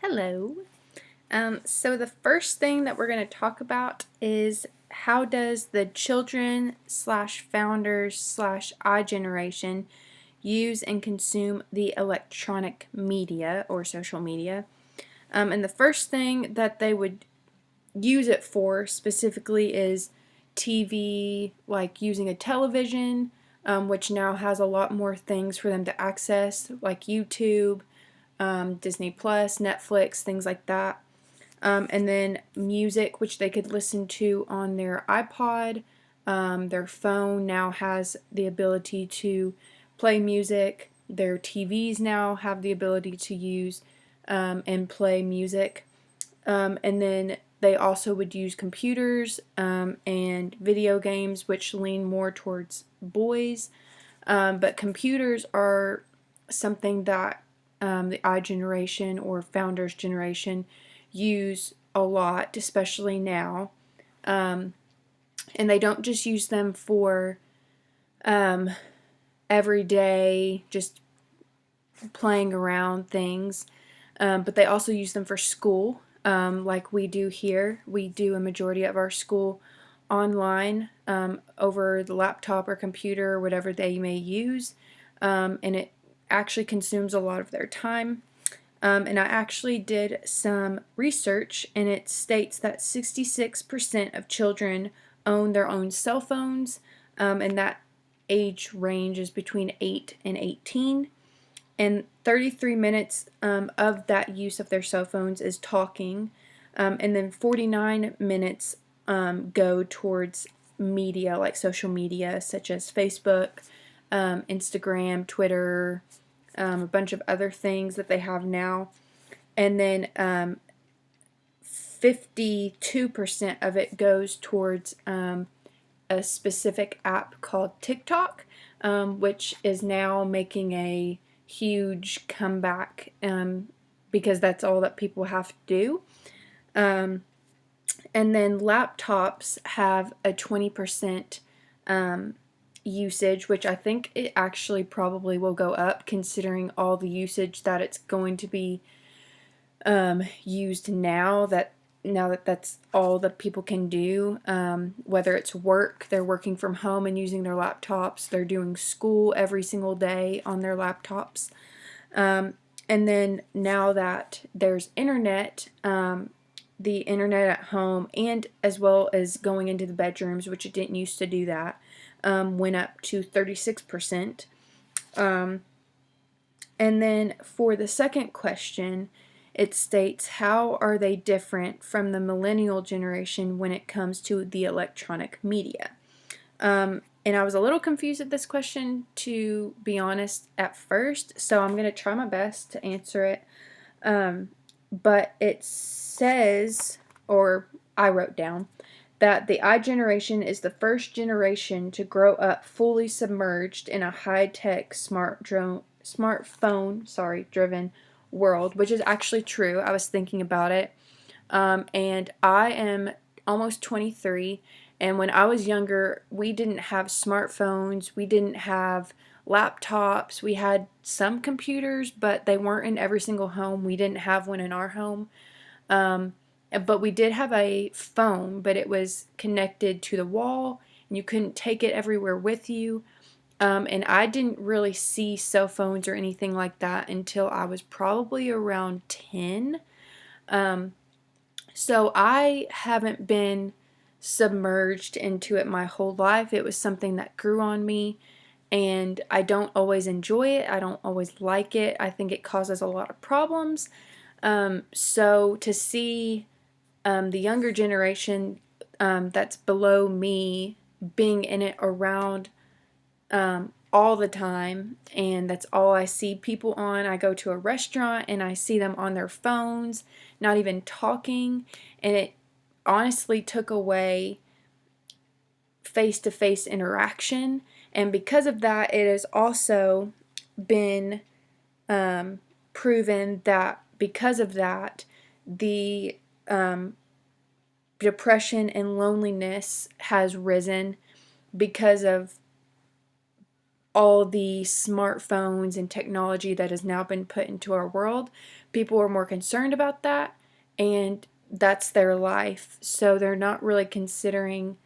Hello. So the first thing that we're going to talk about is how does the children slash founders slash iGeneration use and consume the electronic media or social media. And the first thing that they would use it for specifically is TV, like using a television, which now has a lot more things for them to access, like YouTube, Disney Plus, Netflix, things like that. And then music, which they could listen to on their iPod. Their phone now has the ability to play music. Their TVs now have the ability to use and play music. And then they also would use computers and video games, which lean more towards boys. But computers are something that the iGeneration or Founders Generation use a lot, especially now. And they don't just use them for everyday, just playing around things, but they also use them for school, like we do here. We do a majority of our school online over the laptop or computer or whatever they may use, and it actually consumes a lot of their time. And I actually did some research, and it states that 66% of children own their own cell phones, and that age range is between 8 and 18. And 33 minutes of that use of their cell phones is talking, and then 49 minutes go towards media, like social media, such as Facebook, Instagram, Twitter, a bunch of other things that they have now. And then 52% of it goes towards a specific app called TikTok, which is now making a huge comeback because that's all that people have to do. And then laptops have a 20% usage, which I think it actually probably will go up considering all the usage that it's going to be used now that that's all that people can do, whether it's work, they're working from home and using their laptops, they're doing school every single day on their laptops, and then now that there's internet, the internet at home and as well as going into the bedrooms, which it didn't used to do that, went up to 36%. And then for the second question, it states, how are they different from the millennial generation when it comes to the electronic media? And I was a little confused at this question, to be honest, at first, so I'm going to try my best to answer it. But it says, or I wrote down, that the iGeneration is the first generation to grow up fully submerged in a high-tech smartphone driven world, which is actually true. I was thinking about it, and I am almost 23, and when I was younger, we didn't have smartphones, we didn't have laptops, we had some computers, but they weren't in every single home. We didn't have one in our home, but we did have a phone, but it was connected to the wall, and you couldn't take it everywhere with you. And I didn't really see cell phones or anything like that until I was probably around 10. So I haven't been submerged into it my whole life. It was something that grew on me, and I don't always enjoy it. I don't always like it. I think it causes a lot of problems. So to see the younger generation that's below me being in it around all the time, and that's all I see people on. I go to a restaurant and I see them on their phones, not even talking, and it honestly took away face-to-face interaction. And because of that, it has also been proven that because of that, the depression and loneliness has risen because of all the smartphones and technology that has now been put into our world. people are more concerned about that, and that's their life. So they're not really considering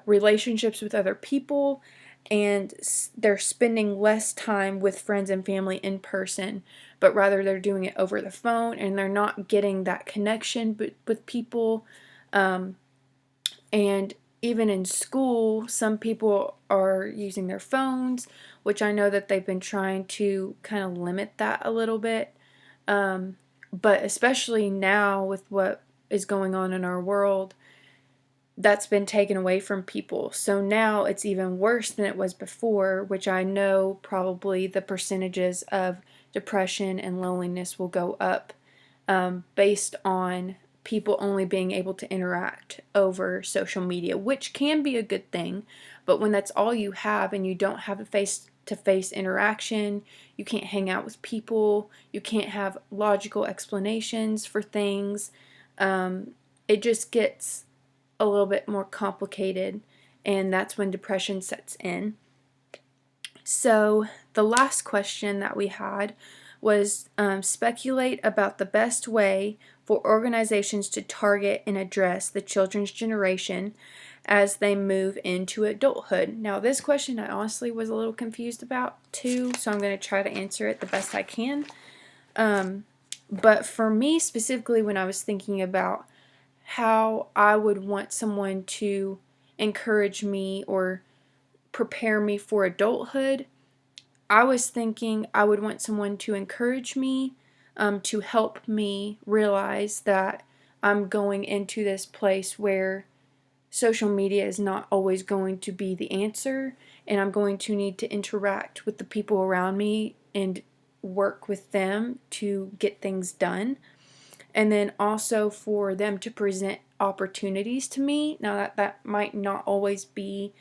relationships with other people, and they're spending less time with friends and family in person, but rather they're doing it over the phone, and they're not getting that connection with people. And even in school, some people are using their phones, which I know that they've been trying to kind of limit that a little bit. But especially now with what is going on in our world, that's been taken away from people. So now it's even worse than it was before, which I know probably the percentages of depression and loneliness will go up based on people only being able to interact over social media, which can be a good thing. But when that's all you have and you don't have a face-to-face interaction, you can't hang out with people, you can't have logical explanations for things, it just gets a little bit more complicated, and that's when depression sets in. So the last question that we had was speculate about the best way for organizations to target and address the children's generation as they move into adulthood. Now this question I honestly was a little confused about too, so I'm going to try to answer it the best I can. But for me specifically, when I was thinking about how I would want someone to encourage me or prepare me for adulthood, I was thinking I would want someone to encourage me, to help me realize that I'm going into this place where social media is not always going to be the answer, and I'm going to need to interact with the people around me and work with them to get things done. And then also for them to present opportunities to me. Now that might not always be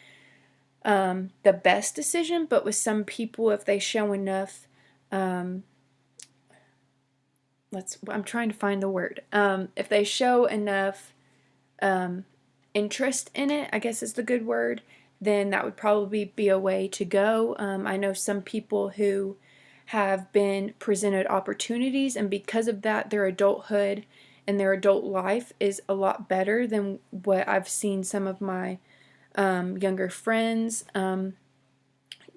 the best decision, but with some people, if they show enough, I'm trying to find the word. If they show enough interest in it, I guess is the good word, then that would probably be a way to go. I know some people who have been presented opportunities, and because of that, their adulthood and their adult life is a lot better than what I've seen some of my younger friends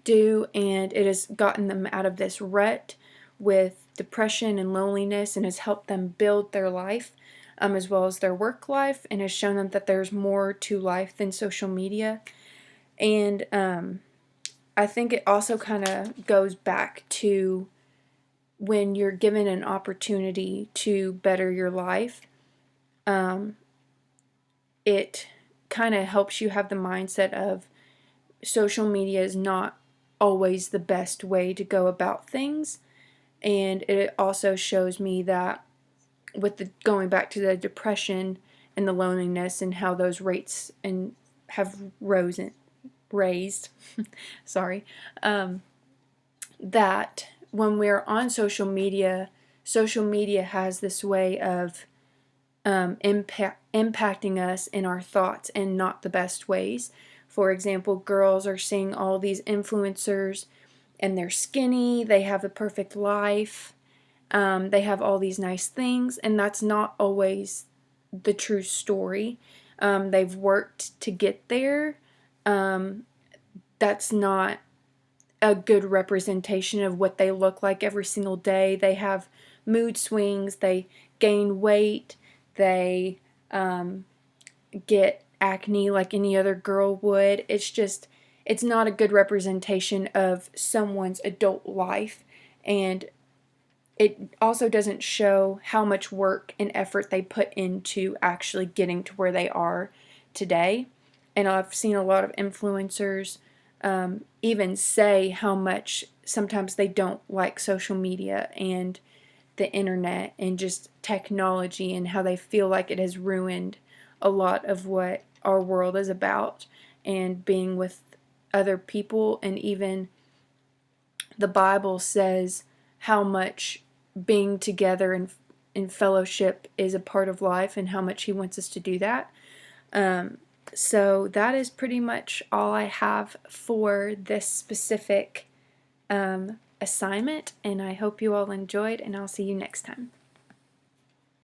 do, and it has gotten them out of this rut with depression and loneliness, and has helped them build their life as well as their work life, and has shown them that there's more to life than social media. And I think it also kind of goes back to when you're given an opportunity to better your life, it kind of helps you have the mindset of social media is not always the best way to go about things. And it also shows me that with the going back to the depression and the loneliness and how those rates and have raised sorry, that when we're on social media has this way of impacting us in our thoughts and not the best ways. For example, girls are seeing all these influencers and they're skinny, they have a perfect life, they have all these nice things, and that's not always the true story. They've worked to get there. That's not a good representation of what they look like every single day. They have mood swings, they gain weight, they get acne like any other girl would. It's not a good representation of someone's adult life, and it also doesn't show how much work and effort they put into actually getting to where they are today. And I've seen a lot of influencers even say how much sometimes they don't like social media and the internet and just technology, and how they feel like it has ruined a lot of what our world is about and being with other people. And even the Bible says how much being together in fellowship is a part of life, and how much He wants us to do that. So that is pretty much all I have for this specific assignment, and I hope you all enjoyed, and I'll see you next time.